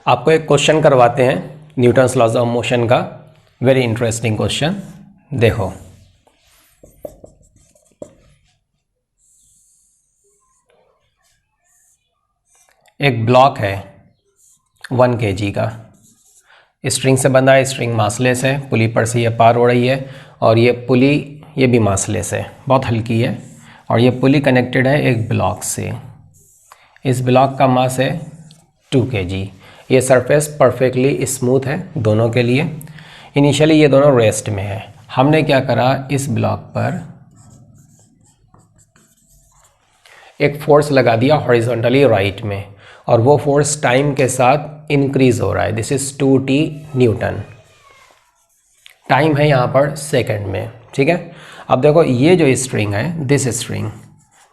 आपको एक क्वेश्चन करवाते हैं न्यूटन्स लॉज ऑफ मोशन का। Very interesting question. देखो, एक ब्लॉक है 1 kg का, स्ट्रिंग से बंधा है, स्ट्रिंग मासलेस है, पुली पर से ये पार हो रही है और ये पुली ये भी मासलेस है, बहुत हल्की है, और ये पुली कनेक्टेड है एक ब्लॉक से। इस ब्लॉक का मास है 2 kg। ये सरफेस परफेक्टली स्मूथ है दोनों के लिए। इनिशियली ये दोनों रेस्ट में है। हमने क्या करा, इस ब्लॉक पर एक फोर्स लगा दिया हॉरिजॉन्टली राइट में, और वो फोर्स टाइम के साथ इंक्रीज हो रहा है। This is 2t Newton. Time है यहाँ पर सेकंड में, ठीक है। अब देखो, ये जो स्ट्रिंग है, this string,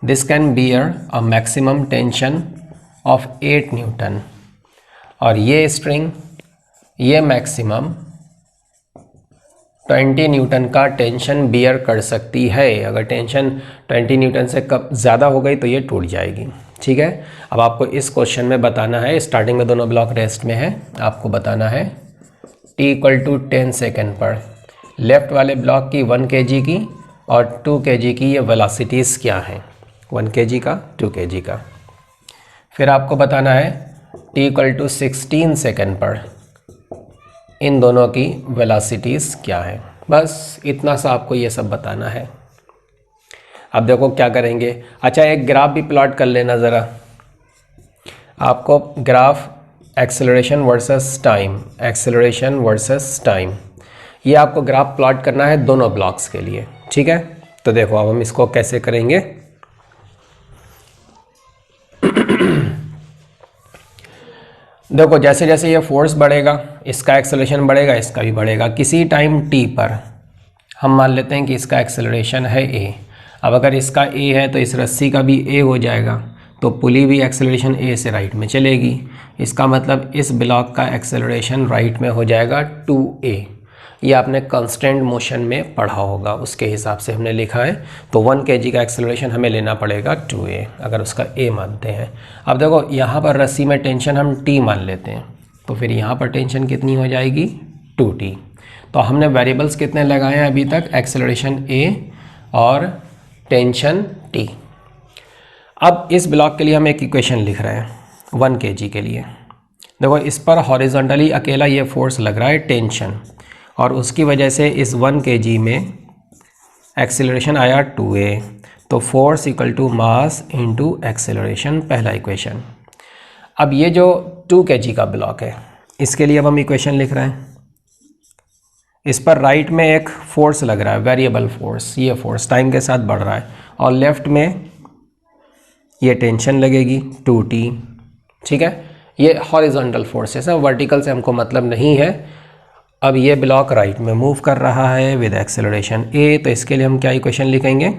this can bear a maximum tension of 8 Newton, और ये स्ट्रिंग ये मैक्सिमम 20 न्यूटन का टेंशन बियर कर सकती है। अगर टेंशन 20 न्यूटन से कब ज़्यादा हो गई तो ये टूट जाएगी, ठीक है। अब आपको इस क्वेश्चन में बताना है, स्टार्टिंग में दोनों ब्लॉक रेस्ट में है, आपको बताना है t = 10 सेकेंड पर लेफ़्ट वाले ब्लॉक की 1 kg की और 2 kg की ये वेलोसिटीज़ क्या हैं, 1 kg का 2 kg का। फिर आपको बताना है t = 16 सेकेंड पर इन दोनों की वेलोसिटीज़ क्या है। बस इतना सा आपको ये सब बताना है। अब देखो क्या करेंगे। अच्छा, एक ग्राफ भी प्लॉट कर लेना ज़रा। आपको graph acceleration versus time, acceleration versus time, ये आपको ग्राफ प्लॉट करना है दोनों ब्लॉक्स के लिए, ठीक है। तो देखो अब हम इसको कैसे करेंगे। देखो, जैसे जैसे ये फोर्स बढ़ेगा, इसका एक्सेलरेशन बढ़ेगा, इसका भी बढ़ेगा। किसी टाइम t पर हम मान लेते हैं कि इसका एक्सेलरेशन है a। अब अगर इसका a है तो इस रस्सी का भी a हो जाएगा, तो पुली भी एक्सेलरेशन a से राइट में चलेगी। इसका मतलब इस ब्लॉक का एक्सेलरेशन राइट में हो जाएगा 2a। ये आपने कांस्टेंट मोशन में पढ़ा होगा, उसके हिसाब से हमने लिखा है। तो 1 kg का एक्सेलरेशन हमें लेना पड़ेगा 2a, अगर उसका a मानते हैं। अब देखो, यहाँ पर रस्सी में टेंशन हम t मान लेते हैं, तो फिर यहाँ पर टेंशन कितनी हो जाएगी, 2t। तो हमने वेरिएबल्स कितने लगाए हैं अभी तक, एक्सेलरेशन a और टेंशन t। अब इस ब्लॉक के लिए हम एक इक्वेशन लिख रहे हैं 1 kg के लिए। देखो, इस पर हॉरिजॉन्टली अकेला ये फोर्स लग रहा है टेंशन, और उसकी वजह से इस 1 kg में एक्सेलरेशन आया 2a। तो फोर्स = मास इंटू एक्सेलरेशन, पहला इक्वेशन। अब ये जो 2 kg का ब्लॉक है, इसके लिए अब हम इक्वेशन लिख रहे हैं। इस पर राइट में एक फोर्स लग रहा है, वेरिएबल फोर्स, ये फोर्स टाइम के साथ बढ़ रहा है, और लेफ्ट में ये टेंशन लगेगी 2t, ठीक है। ये हॉरिजॉन्टल फोर्स है, सब वर्टिकल से हमको मतलब नहीं है। अब ये ब्लॉक राइट में मूव कर रहा है विद एक्सेलरेशन a, तो इसके लिए हम क्या इक्वेशन लिखेंगे,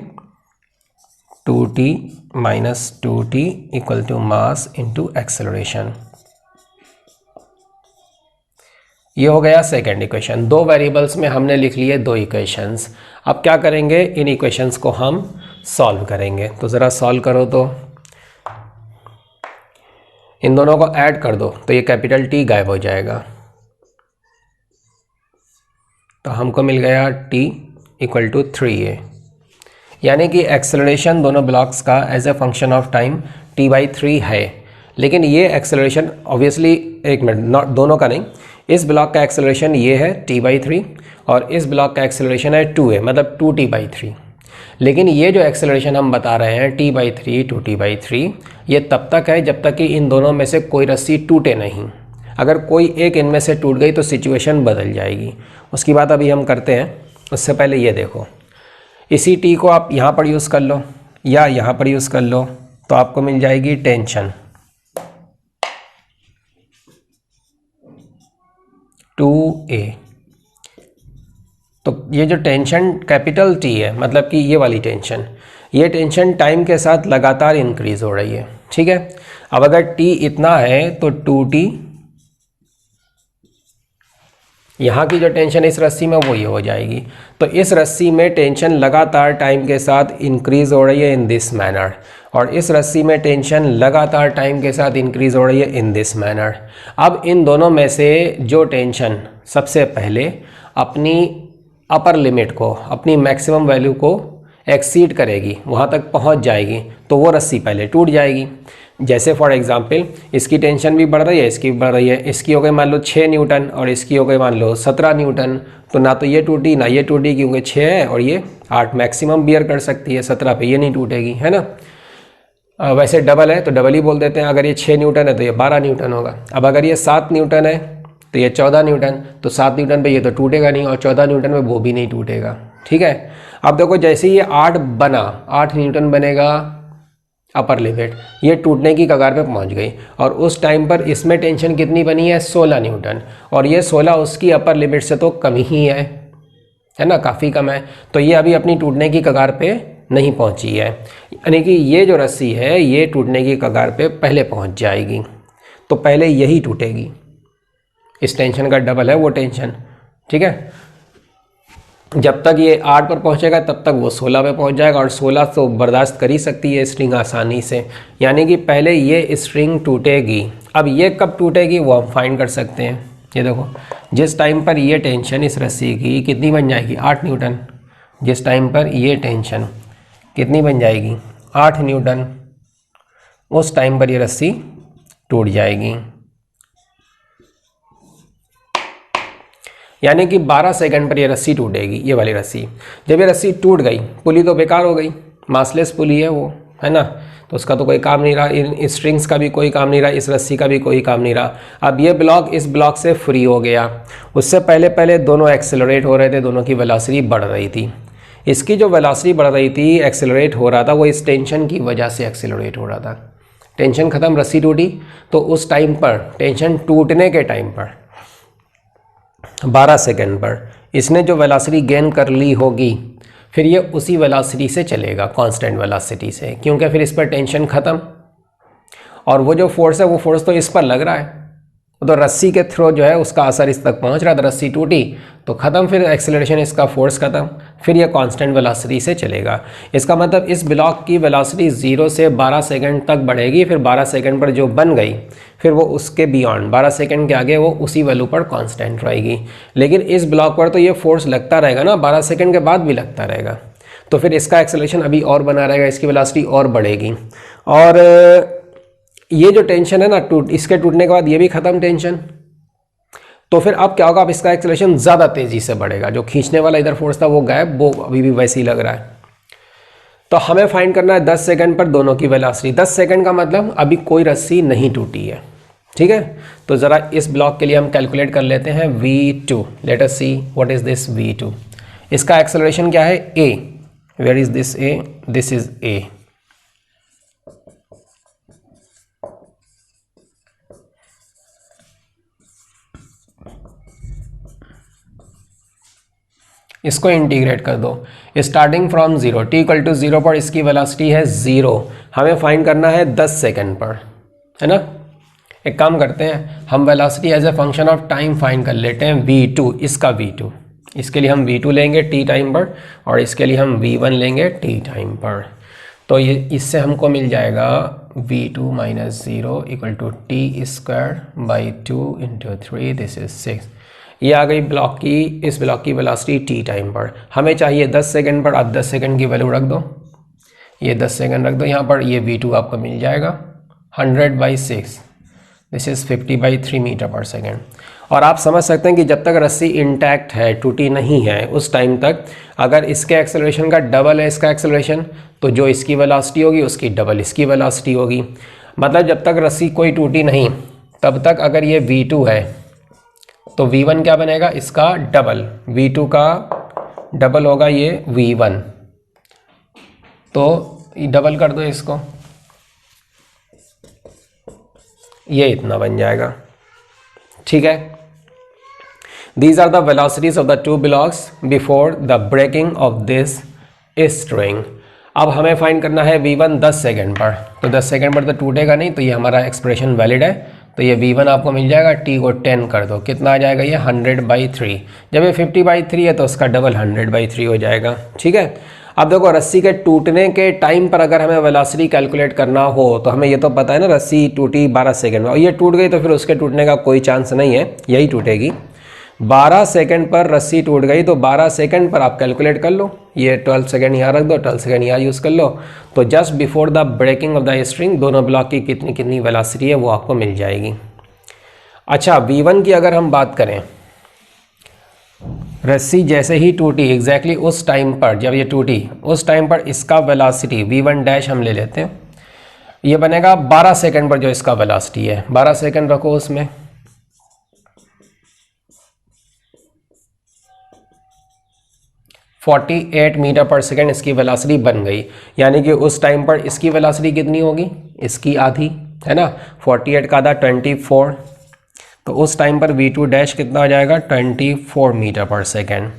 2t - 2t = mass into acceleration. ये हो गया सेकेंड इक्वेशन। दो वेरिएबल्स में हमने लिख लिए दो इक्वेशंस। अब क्या करेंगे, इन इक्वेशंस को हम सॉल्व करेंगे। तो ज़रा सॉल्व करो, तो इन दोनों को ऐड कर दो तो ये कैपिटल T गायब हो जाएगा। तो हमको मिल गया t = 3a, यानी कि एक्सेलरेशन दोनों ब्लॉक्स का as a function of time t/3 है। लेकिन ये एक्सेलरेशन ऑब्वियसली, एक मिनट, नॉट दोनों का नहीं, इस ब्लॉक का एक्सेलरेशन ये है t/3 और इस ब्लॉक का एक्सेलरेशन है 2a, मतलब 2t/3। लेकिन ये जो एक्सेलरेशन हम बता रहे हैं t/3 2t/3, ये तब तक है जब तक कि इन दोनों में से कोई रस्सी टूटे नहीं। अगर कोई एक इनमें से टूट गई तो सिचुएशन बदल जाएगी। उसकी बात अभी हम करते हैं। उससे पहले ये देखो, इसी t को आप यहाँ पर यूज़ कर लो या यहाँ पर यूज़ कर लो, तो आपको मिल जाएगी टेंशन 2a। तो ये जो टेंशन कैपिटल T है, मतलब कि ये वाली टेंशन, ये टेंशन टाइम के साथ लगातार इंक्रीज हो रही है, ठीक है। अब अगर T इतना है तो 2t यहाँ की जो टेंशन इस रस्सी में वो ये हो जाएगी। तो इस रस्सी में टेंशन लगातार टाइम के साथ इंक्रीज हो रही है इन दिस मैनर, और इस रस्सी में टेंशन लगातार टाइम के साथ इंक्रीज हो रही है इन दिस मैनर। अब इन दोनों में से जो टेंशन सबसे पहले अपनी अपर लिमिट को, अपनी मैक्सिमम वैल्यू को एक्सीड करेगी, वहाँ तक पहुँच जाएगी, तो वो रस्सी पहले टूट जाएगी। जैसे फॉर एग्जांपल इसकी टेंशन भी बढ़ रही है, इसकी भी बढ़ रही है, इसकी हो गई मान लो 6 न्यूटन और इसकी हो गई मान लो 17 न्यूटन, तो ना तो ये टूटी ना ये टूटी, क्योंकि 6 है और ये 8 मैक्सिमम बियर कर सकती है, 17 पे ये नहीं टूटेगी, है ना। वैसे डबल है तो डबल ही बोल देते हैं, अगर ये 6 न्यूटन है तो ये 12 न्यूटन होगा। अब अगर ये 7 न्यूटन है तो ये 14 न्यूटन, तो 7 न्यूटन पे ये तो टूटेगा नहीं और 14 न्यूटन पे वो भी नहीं टूटेगा, ठीक है। अब देखो जैसे ये 8 बना, 8 न्यूटन बनेगा अपर लिमिट, ये टूटने की कगार पे पहुंच गई, और उस टाइम पर इसमें टेंशन कितनी बनी है 16 न्यूटन, और ये 16 उसकी अपर लिमिट से तो कम ही है ना, काफ़ी कम है। तो ये अभी अपनी टूटने की कगार पे नहीं पहुंची है, यानी कि ये जो रस्सी है ये टूटने की कगार पे पहले पहुंच जाएगी, तो पहले यही टूटेगी। इस टेंशन का डबल है वो टेंशन, ठीक है। जब तक ये 8 पर पहुंचेगा तब तक वो 16 पे पहुंच जाएगा, और 16 तो बर्दाश्त कर ही सकती है स्ट्रिंग आसानी से, यानी कि पहले ये स्ट्रिंग टूटेगी। अब ये कब टूटेगी वो हम फाइंड कर सकते हैं। ये देखो जिस टाइम पर ये टेंशन इस रस्सी की कितनी बन जाएगी 8 न्यूटन, जिस टाइम पर ये टेंशन कितनी बन जाएगी 8 न्यूटन, उस टाइम पर ये रस्सी टूट जाएगी। यानी कि 12 सेकंड पर ये रस्सी टूटेगी, ये वाली रस्सी। जब ये रस्सी टूट गई, पुली तो बेकार हो गई, मासलेस पुली है वो, है ना, तो उसका तो कोई काम नहीं रहा, इन स्ट्रिंग्स का भी कोई काम नहीं रहा, इस रस्सी का भी कोई काम नहीं रहा। अब ये ब्लॉक इस ब्लॉक से फ्री हो गया। उससे पहले पहले दोनों एक्सेलरेट हो रहे थे, दोनों की वेलोसिटी बढ़ रही थी। इसकी जो वेलोसिटी बढ़ रही थी, एक्सेलरेट हो रहा था, वो इस टेंशन की वजह से एक्सेलरेट हो रहा था। टेंशन ख़त्म, रस्सी टूटी, तो उस टाइम पर टेंशन टूटने के टाइम पर 12 सेकंड पर इसने जो वेलोसिटी गेन कर ली होगी, फिर ये उसी वेलोसिटी से चलेगा, कांस्टेंट वेलोसिटी से, क्योंकि फिर इस पर टेंशन ख़त्म, और वो जो फोर्स है वो फोर्स तो इस पर लग रहा है, तो रस्सी के थ्रू जो है उसका असर इस तक पहुंच रहा था, रस्सी टूटी तो ख़त्म, फिर एक्सेलरेशन इसका फोर्स ख़त्म, फिर ये कांस्टेंट वेलोसिटी से चलेगा। इसका मतलब इस ब्लॉक की वेलोसिटी 0 से 12 सेकंड तक बढ़ेगी, फिर 12 सेकंड पर जो बन गई फिर वो उसके बियॉन्ड 12 सेकंड के आगे वो उसी वैल्यू पर कांस्टेंट रहेगी। लेकिन इस ब्लॉक पर तो ये फोर्स लगता रहेगा ना, 12 सेकंड के बाद भी लगता रहेगा, तो फिर इसका एक्सेलरेशन अभी और बना रहेगा, इसकी वेलोसिटी और बढ़ेगी। और ये जो टेंशन है ना, इसके टूटने के बाद ये भी ख़त्म टेंशन, तो फिर अब क्या होगा, अब इसका एक्सेलरेशन ज़्यादा तेज़ी से बढ़ेगा, जो खींचने वाला इधर फोर्स था वो गायब, वो अभी भी वैसे ही लग रहा है। तो हमें फाइंड करना है 10 सेकंड पर दोनों की वेलोसिटी। 10 सेकंड का मतलब अभी कोई रस्सी नहीं टूटी है, ठीक है। तो ज़रा इस ब्लॉक के लिए हम कैलकुलेट कर लेते हैं v2। Let us see what is this v2। इसका एक्सेलरेशन क्या है a, where is this a, this is a। इसको इंटीग्रेट कर दो, starting from 0, t equal to 0 पर इसकी वेलोसिटी है 0, हमें फाइंड करना है 10 सेकंड पर, है ना। एक काम करते हैं, हम velocity as a function of time find कर लेते हैं v2, इसका v2, इसके लिए हम v2 लेंगे t टाइम पर, और इसके लिए हम v1 लेंगे t टाइम पर। तो ये इससे हमको मिल जाएगा v2 minus 0 equal to T square by 2 into 3, this is 6। ये आ गई ब्लॉक की, इस ब्लॉक की वेलोसिटी टी टाइम पर। हमें चाहिए 10 सेकंड पर, आप 10 सेकंड की वैल्यू रख दो, ये 10 सेकंड रख दो यहाँ पर, ये v2 आपको मिल जाएगा 100/6, दिस इज़ 50/3 मीटर पर सेकेंड। और आप समझ सकते हैं कि जब तक रस्सी इंटैक्ट है, टूटी नहीं है, उस टाइम तक अगर इसके एक्सेलरेशन का डबल है इसका एक्सेलरेशन, तो जो इसकी वेलोसिटी होगी उसकी डबल इसकी वेलोसिटी होगी। मतलब जब तक रस्सी कोई टूटी नहीं तब तक अगर ये v2 है तो v1 क्या बनेगा, इसका डबल, v2 का डबल होगा ये v1, तो डबल कर दो इसको, ये इतना बन जाएगा, ठीक है। These are the velocities of the two blocks before the breaking of this string। अब हमें फाइंड करना है v1 10 सेकंड पर, तो 10 सेकंड पर तो टूटेगा नहीं, तो ये हमारा एक्सप्रेशन वैलिड है, तो ये v1 आपको मिल जाएगा, t को 10 कर दो, कितना आ जाएगा ये 100/3। जब ये 50/3 है तो उसका डबल 100/3 हो जाएगा। ठीक है, अब देखो रस्सी के टूटने के टाइम पर अगर हमें वेलोसिटी कैलकुलेट करना हो तो हमें ये तो पता है ना, रस्सी टूटी 12 सेकंड में, और ये टूट गई तो फिर उसके टूटने का कोई चांस नहीं है, यही टूटेगी। 12 सेकंड पर रस्सी टूट गई तो 12 सेकंड पर आप कैलकुलेट कर लो, ये 12 सेकंड यहाँ रख दो, 12 सेकंड यहाँ यूज़ कर लो, तो just before the breaking of the string दोनों ब्लॉक की कितनी कितनी वेलोसिटी है वो आपको मिल जाएगी। अच्छा, v1 की अगर हम बात करें, रस्सी जैसे ही टूटी एग्जैक्टली उस टाइम पर, जब ये टूटी उस टाइम पर इसका वेलोसिटी v1 डैश हम ले लेते हैं, ये बनेगा 12 सेकंड पर जो इसका वेलोसिटी है, 12 सेकंड रखो उसमें, 48 मीटर पर सेकंड इसकी वेलोसिटी बन गई। यानी कि उस टाइम पर इसकी वेलोसिटी कितनी होगी, इसकी आधी है ना, 48 का आधा 24, तो उस टाइम पर v2 डैश कितना हो जाएगा 24 मीटर पर सेकंड।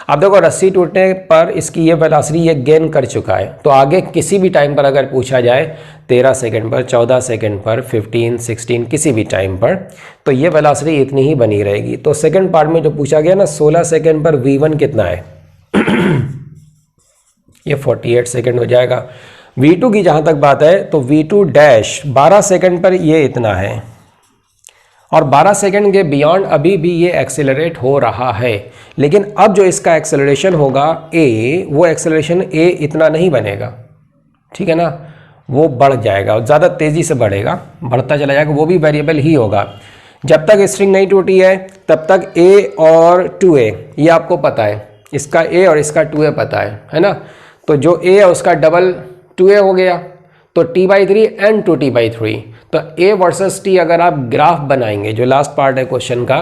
अब देखो रस्सी टूटने पर इसकी ये वेलोसिटी ये गेन कर चुका है, तो आगे किसी भी टाइम पर अगर पूछा जाए 13 सेकंड पर, 14 सेकंड पर, 15, 16 किसी भी टाइम पर, तो ये वेलोसिटी इतनी ही बनी रहेगी। तो सेकंड पार्ट में जो पूछा गया ना 16 सेकंड पर v1 कितना है ये 48 सेकंड हो जाएगा। v2 की जहां तक बात है तो v2 डैश 12 सेकंड पर ये इतना है, और 12 सेकंड के बियॉन्ड अभी भी ये एक्सेलरेट हो रहा है, लेकिन अब जो इसका एक्सेलरेशन होगा a, वो एक्सेलरेशन a इतना नहीं बनेगा, ठीक है ना, वो बढ़ जाएगा, ज़्यादा तेज़ी से बढ़ेगा, बढ़ता चला जाएगा, वो भी वेरिएबल ही होगा। जब तक स्ट्रिंग नहीं टूटी है तब तक a और 2a ये आपको पता है, इसका a और इसका 2a पता है ना, तो जो a है उसका डबल 2a हो गया, तो t/3 एंड 2t/3, तो a वर्सेस t अगर आप ग्राफ बनाएंगे, जो लास्ट पार्ट है क्वेश्चन का,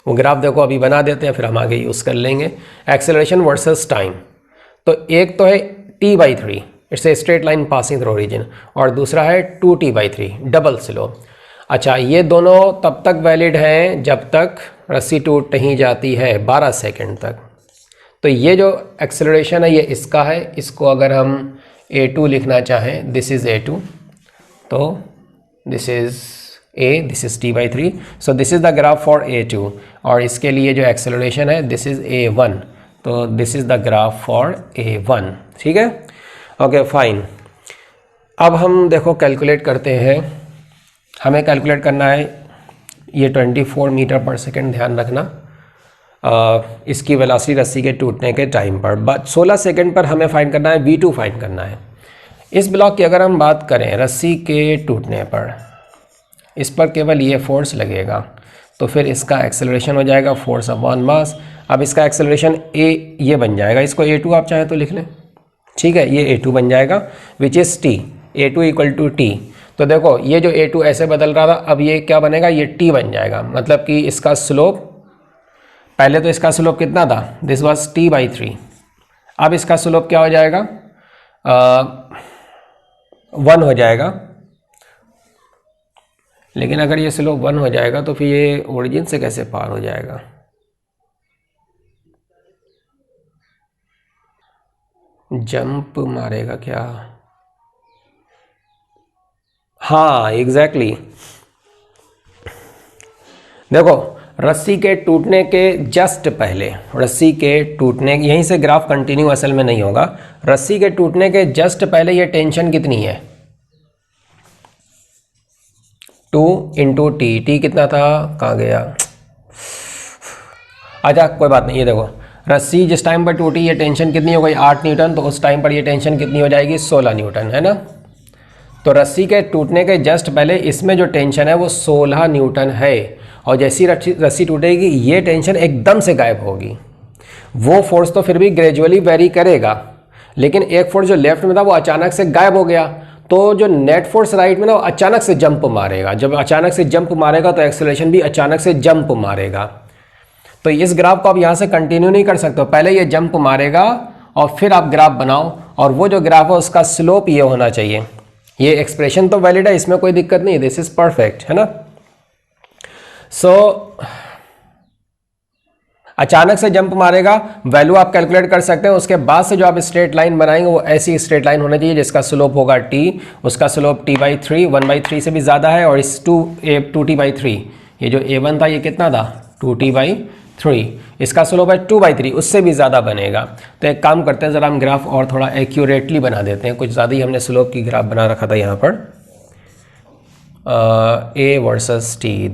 वो ग्राफ देखो अभी बना देते हैं फिर हम आगे यूज़ कर लेंगे। एक्सेलरेशन वर्सेस टाइम, तो एक तो है t/3, it's a straight line passing through origin, और दूसरा है 2t/3 डबल स्लोप। अच्छा, ये दोनों तब तक वैलिड हैं जब तक रस्सी टूट नहीं जाती है 12 सेकंड तक। तो ये जो एक्सेलरेशन है ये इसका है, इसको अगर हम a2 लिखना चाहें, दिस इज़ a2, तो this is a, this is t/3, so this is the graph for a2, और इसके लिए जो एक्सेलरेशन है दिस इज़ a1, तो this is the graph for a1। ठीक है, ओके फाइन। अब हम देखो कैलकुलेट करते हैं, हमें कैलकुलेट करना है ये 24 मीटर पर सेकंड, ध्यान रखना, इसकी वेलोसिटी रस्सी के टूटने के टाइम पर। 16 सेकंड पर हमें फाइंड करना है v2 फाइंड करना है। इस ब्लॉक की अगर हम बात करें, रस्सी के टूटने पर इस पर केवल ये फोर्स लगेगा, तो फिर इसका एक्सेलरेशन हो जाएगा फोर्स अपॉन मास। अब इसका एक्सेलरेशन a ये बन जाएगा, इसको a2 आप चाहें तो लिख लें, ठीक है, ये a2 बन जाएगा which is t, a2 equal to t। तो देखो ये जो a2 ऐसे बदल रहा था, अब ये क्या बनेगा, ये t बन जाएगा, मतलब कि इसका स्लोप, पहले तो इसका स्लोप कितना था, दिस वाज t/3, अब इसका स्लोप क्या हो जाएगा 1 हो जाएगा। लेकिन अगर ये स्लोप 1 हो जाएगा तो फिर ये ओरिजिन से कैसे पार हो जाएगा, जंप मारेगा क्या, हाँ एग्जैक्टली। देखो रस्सी के टूटने के जस्ट पहले, रस्सी के टूटने, यहीं से ग्राफ कंटिन्यू असल में नहीं होगा, रस्सी के टूटने के जस्ट पहले ये टेंशन कितनी है 2 × t, t कितना था, कहाँ गया, अच्छा कोई बात नहीं, ये देखो रस्सी जिस टाइम पर टूटी ये टेंशन कितनी हो गई 8 न्यूटन, तो उस टाइम पर ये टेंशन कितनी हो जाएगी 16 न्यूटन, है ना। तो रस्सी के टूटने के जस्ट पहले इसमें जो टेंशन है वो 16 न्यूटन है, और जैसी रस्सी टूटेगी ये टेंशन एकदम से गायब होगी। वो फोर्स तो फिर भी ग्रेजुअली वेरी करेगा, लेकिन एक फोर्स जो लेफ्ट में था वो अचानक से गायब हो गया, तो जो नेट फोर्स राइट में ना वो अचानक से जंप मारेगा, जब अचानक से जंप मारेगा तो एक्सेलरेशन भी अचानक से जंप मारेगा। तो इस ग्राफ को आप यहाँ से कंटिन्यू नहीं कर सकते, पहले ये जंप मारेगा और फिर आप ग्राफ बनाओ, और वो जो ग्राफ है उसका स्लोप ये होना चाहिए। ये एक्सप्रेशन तो वैलिड है, इसमें कोई दिक्कत नहीं, दिस इज परफेक्ट, है ना। सो अचानक से जंप मारेगा, वैल्यू आप कैलकुलेट कर सकते हैं, उसके बाद से जो आप स्ट्रेट लाइन बनाएंगे वो ऐसी स्ट्रेट लाइन होना चाहिए जिसका स्लोप होगा t, उसका स्लोप t/3 1/3 से भी ज़्यादा है, और इस 2t/3 ये जो a1 था ये कितना था 2t/3, इसका स्लोप है 2/3, उससे भी ज़्यादा बनेगा। तो एक काम करते हैं, ज़रा हम ग्राफ और थोड़ा एक्यूरेटली बना देते हैं, कुछ ज़्यादा ही हमने स्लोप की ग्राफ बना रखा था यहाँ पर। a versus t,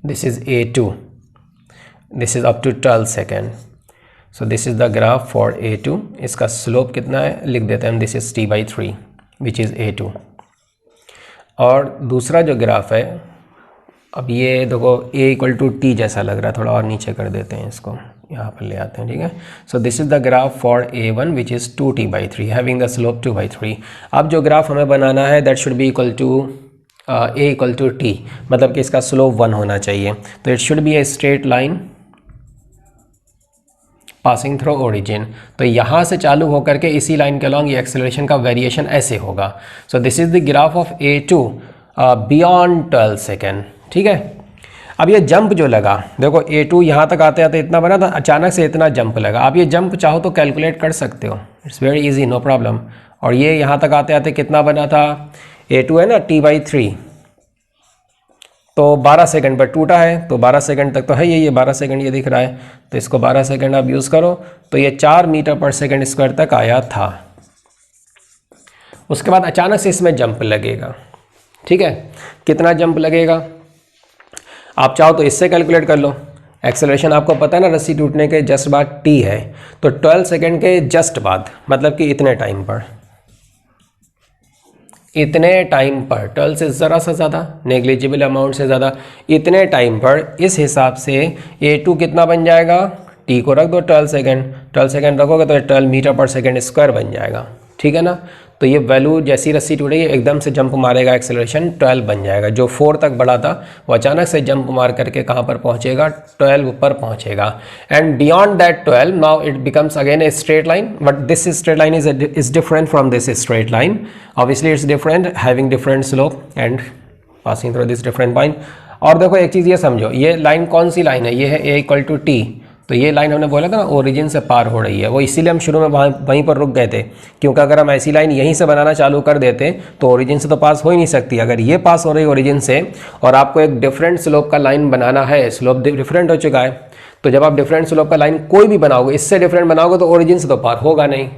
this is a2, this is up to 12 second, so this is the graph for a2, इसका स्लोप कितना है लिख देते हैं हम, this is t/3 which is a2। और दूसरा जो ग्राफ है, अब ये देखो a = t जैसा लग रहा है, थोड़ा और नीचे कर देते हैं इसको, यहाँ पर ले आते हैं, ठीक है। So this is the graph for a1 which is 2t/3 having the slope 2/3। अब जो ग्राफ हमें बनाना है that should be equal to a = t, मतलब कि इसका स्लोप 1 होना चाहिए। तो it should be a straight line passing through origin. तो यहाँ से चालू होकर के इसी लाइन के अलॉन्ग ये एक्सेलरेशन का वेरिएशन ऐसे होगा। सो this is the graph of a2 beyond 12 second, ठीक है। अब ये जंप जो लगा, देखो a2 यहाँ तक आते आते इतना बना था, अचानक से इतना जंप लगा। आप ये जंप चाहो तो कैलकुलेट कर सकते हो, it's very easy, no problem. और ये यहाँ तक आते आते कितना बना था, a2 है ना t/3, तो 12 सेकंड पर टूटा है, तो 12 सेकंड तक तो है ये 12 सेकंड ये दिख रहा है, तो इसको 12 सेकंड आप यूज़ करो, तो ये 4 मीटर/सेकंड तक आया था। उसके बाद अचानक से इसमें जंप लगेगा, ठीक है। कितना जंप लगेगा आप चाहो तो इससे कैलकुलेट कर लो। एक्सेलरेशन आपको पता है ना, रस्सी टूटने के जस्ट बाद t है, तो 12 सेकंड के जस्ट बाद, मतलब कि इतने टाइम पर, 12 से ज़रा सा ज़्यादा, नेग्लिजिबल अमाउंट से ज़्यादा, इतने टाइम पर इस हिसाब से a2 कितना बन जाएगा, t को रख दो 12 सेकंड रखोगे तो 12 मीटर/सेकंड बन जाएगा, ठीक है ना। तो ये वैल्यू जैसी रस्सी टूटेगी एकदम से जंप मारेगा, एक्सेलरेशन 12 बन जाएगा। जो 4 तक बढ़ा था वो अचानक से जंप मार करके कहाँ पर पहुँचेगा, 12 पर पहुँचेगा। And beyond that 12 now it becomes again a straight line, but this straight line is different from this straight line, obviously it's different, having different slope and passing through this different point. और देखो एक चीज़ ये समझो, ये line कौन सी line है, ये है a = t, तो ये लाइन हमने बोला था ना ओरिजिन से पार हो रही है, वो इसीलिए हम शुरू में वहीं पर रुक गए थे, क्योंकि अगर हम ऐसी लाइन यहीं से बनाना चालू कर देते तो ओरिजिन से तो पास हो ही नहीं सकती। अगर ये पास हो रही ओरिजिन से और आपको एक डिफरेंट स्लोप का लाइन बनाना है, स्लोप डिफरेंट हो चुका है, तो जब आप डिफरेंट स्लोप का लाइन कोई भी बनाओगे, इससे डिफरेंट बनाओगे तो ओरिजिन से तो पार होगा नहीं,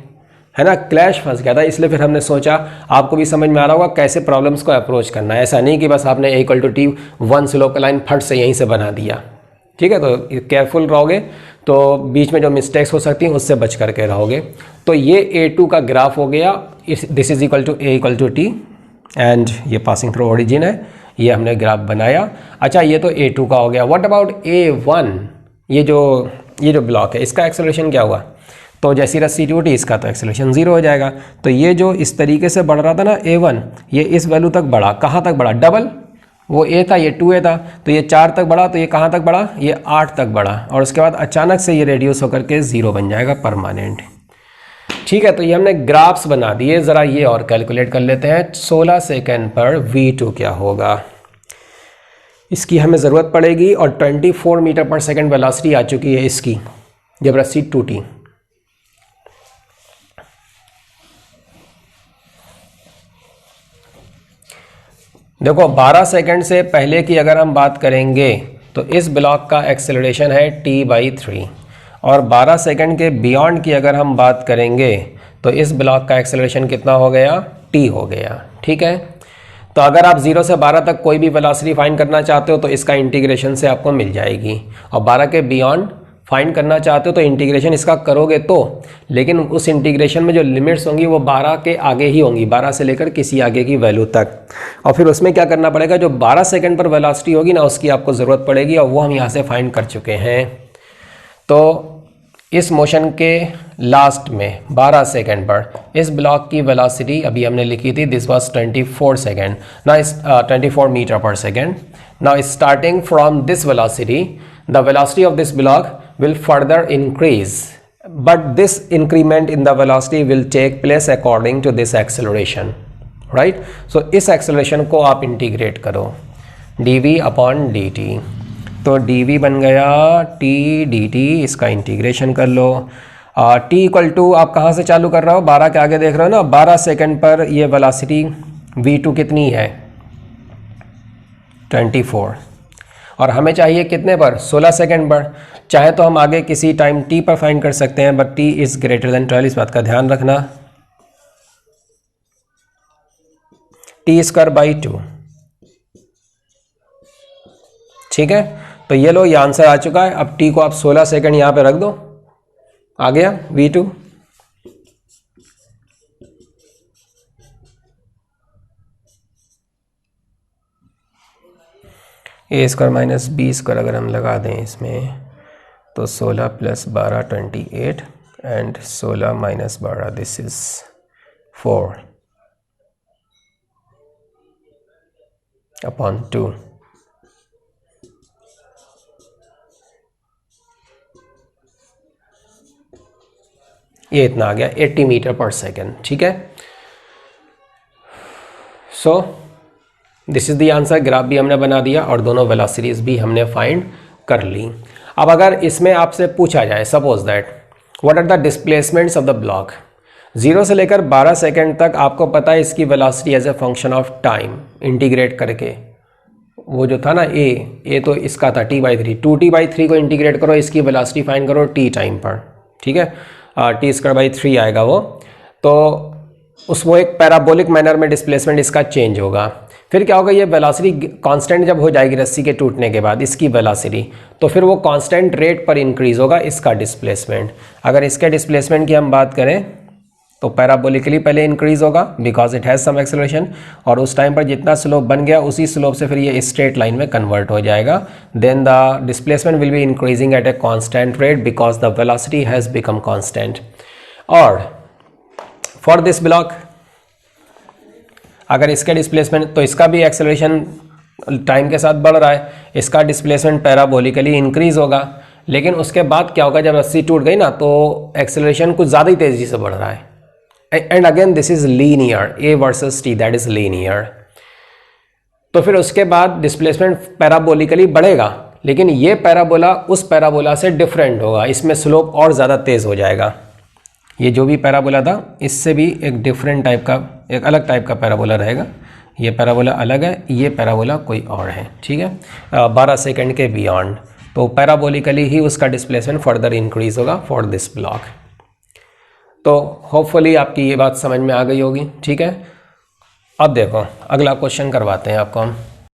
है ना, क्लैश फंस गया था। इसलिए फिर हमने सोचा आपको भी समझ में आ रहा होगा कैसे प्रॉब्लम्स को अप्रोच करना है। ऐसा नहीं कि बस आपने a = t 1 स्लोप का लाइन फट से यहीं से बना दिया, ठीक है। तो केयरफुल रहोगे तो बीच में जो मिस्टेक्स हो सकती हैं उससे बच करके रहोगे। तो ये a2 का ग्राफ हो गया, this is equal to a = t and ये पासिंग थ्रू ओरिजिन है, ये हमने ग्राफ बनाया। अच्छा ये तो a2 का हो गया। व्हाट अबाउट a1, ये जो ब्लॉक है इसका एक्सेलरेशन क्या हुआ, तो जैसी रस्सी टूटी इसका तो एक्सेलरेशन 0 हो जाएगा। तो ये जो इस तरीके से बढ़ रहा था ना a1, ये इस वैल्यू तक बढ़ा, कहाँ तक बढ़ा, डबल, वो a था ये 2a था, तो ये 4 तक बढ़ा, तो ये कहाँ तक बढ़ा, ये 8 तक बढ़ा, और उसके बाद अचानक से ये रेड्यूस होकर के 0 बन जाएगा परमानेंट, ठीक है। तो ये हमने ग्राफ्स बना दिए, ज़रा ये और कैलकुलेट कर लेते हैं। 16 सेकेंड पर v2 क्या होगा, इसकी हमें ज़रूरत पड़ेगी, और 24 मीटर/सेकंड वेलोसिटी आ चुकी है इसकी जब रस्सी टूटी। देखो 12 सेकंड से पहले की अगर हम बात करेंगे तो इस ब्लॉक का एक्सेलरेशन है t/3, और 12 सेकंड के बियॉन्ड की अगर हम बात करेंगे तो इस ब्लॉक का एक्सेलरेशन कितना हो गया, t हो गया, ठीक है। तो अगर आप 0 से 12 तक कोई भी वेलोसिटी फाइंड करना चाहते हो तो इसका इंटीग्रेशन से आपको मिल जाएगी, और 12 के बियॉन्ड फाइंड करना चाहते हो तो इंटीग्रेशन इसका करोगे तो, लेकिन उस इंटीग्रेशन में जो लिमिट्स होंगी वो 12 के आगे ही होंगी, 12 से लेकर किसी आगे की वैल्यू तक। और फिर उसमें क्या करना पड़ेगा, जो 12 सेकंड पर वेलोसिटी होगी ना उसकी आपको ज़रूरत पड़ेगी, और वो हम यहाँ से फाइंड कर चुके हैं। तो इस मोशन के लास्ट में 12 सेकंड पर इस ब्लॉक की वेलोसिटी अभी हमने लिखी थी, दिस वाज 24 सेकंड, ना 24 metre per second. Now starting from this velocity, the velocity of this block will further increase, but this increment in the velocity will take place according to this acceleration, right? So इस acceleration को आप integrate करो dv/dt, तो dv बन गया t dt, इसका integration कर लो। t equal to आप कहाँ से चालू कर रहे हो, 12 के आगे देख रहे हो ना, 12 सेकंड पर ये वेलोसिटी v2 कितनी है 24, और हमें चाहिए कितने पर 16 सेकंड पर। चाहे तो हम आगे किसी टाइम t पर फाइंड कर सकते हैं, but t is greater than 12, इस बात का ध्यान रखना। t स्क्वायर बाई 2, ठीक है। तो ये लो, ये आंसर आ चुका है। अब t को आप 16 सेकंड यहाँ पे रख दो, आ गया v2। ए स्क्वायर माइनस बी स्क्वायर अगर हम लगा दें इसमें, तो 16 plus 12 28, and 16 minus 12 this is 4 upon 2। ये इतना आ गया 80 मीटर पर सेकेंड, ठीक है। So this is the answer. Graph भी हमने बना दिया और दोनों वेलोसिटीज भी हमने फाइंड कर ली। अब अगर इसमें आपसे पूछा जाए, suppose that what are the displacements of the block, 0 से लेकर 12 सेकेंड तक आपको पता है इसकी velocity as a function of time integrate करके, वो जो था ना ए तो इसका था t/3, 2t/3 को इंटीग्रेट करो, इसकी वेलोसिटी फाइंड करो t टाइम पर, ठीक है। t²/3 आएगा वो। तो वो एक पैराबोलिक मैनर में डिस्प्लेसमेंट इसका चेंज होगा। फिर क्या होगा, ये वेलोसिटी कांस्टेंट जब हो जाएगी रस्सी के टूटने के बाद इसकी वेलोसिटी, तो फिर वो कांस्टेंट रेट पर इंक्रीज होगा इसका डिस्प्लेसमेंट। अगर इसके डिस्प्लेसमेंट की हम बात करें तो पैराबोलिकली पहले इंक्रीज होगा because it has some acceleration, और उस टाइम पर जितना स्लोप बन गया उसी स्लोप से फिर ये स्ट्रेट लाइन में कन्वर्ट हो जाएगा। Then the displacement will be increasing at a constant rate because the velocity has become constant. और फॉर दिस ब्लॉक अगर इसके डिस्प्लेसमेंट, तो इसका भी एक्सेलरेशन टाइम के साथ बढ़ रहा है, इसका डिस्प्लेसमेंट पैराबोलिकली इंक्रीज होगा। लेकिन उसके बाद क्या होगा, जब रस्सी टूट गई ना तो एक्सेलरेशन कुछ ज़्यादा ही तेज़ी से बढ़ रहा है। And again this is linear, A versus T, that is linear. तो फिर उसके बाद डिस्प्लेसमेंट पैराबोलिकली बढ़ेगा, लेकिन ये पैराबोला उस पैराबोला से डिफरेंट होगा, इसमें स्लोप और ज़्यादा तेज़ हो जाएगा। ये जो भी पैराबोला था इससे भी एक डिफरेंट टाइप का, एक अलग टाइप का पैराबोला रहेगा। ये पैराबोला अलग है, ये पैराबोला कोई और है, ठीक है। 12 सेकंड के बियॉन्ड, तो पैराबोलिकली ही उसका डिस्प्लेसमेंट फर्दर इंक्रीज होगा फॉर दिस ब्लॉक। तो होपफुली आपकी ये बात समझ में आ गई होगी, ठीक है। अब देखो अगला क्वेश्चन करवाते हैं आपको हम।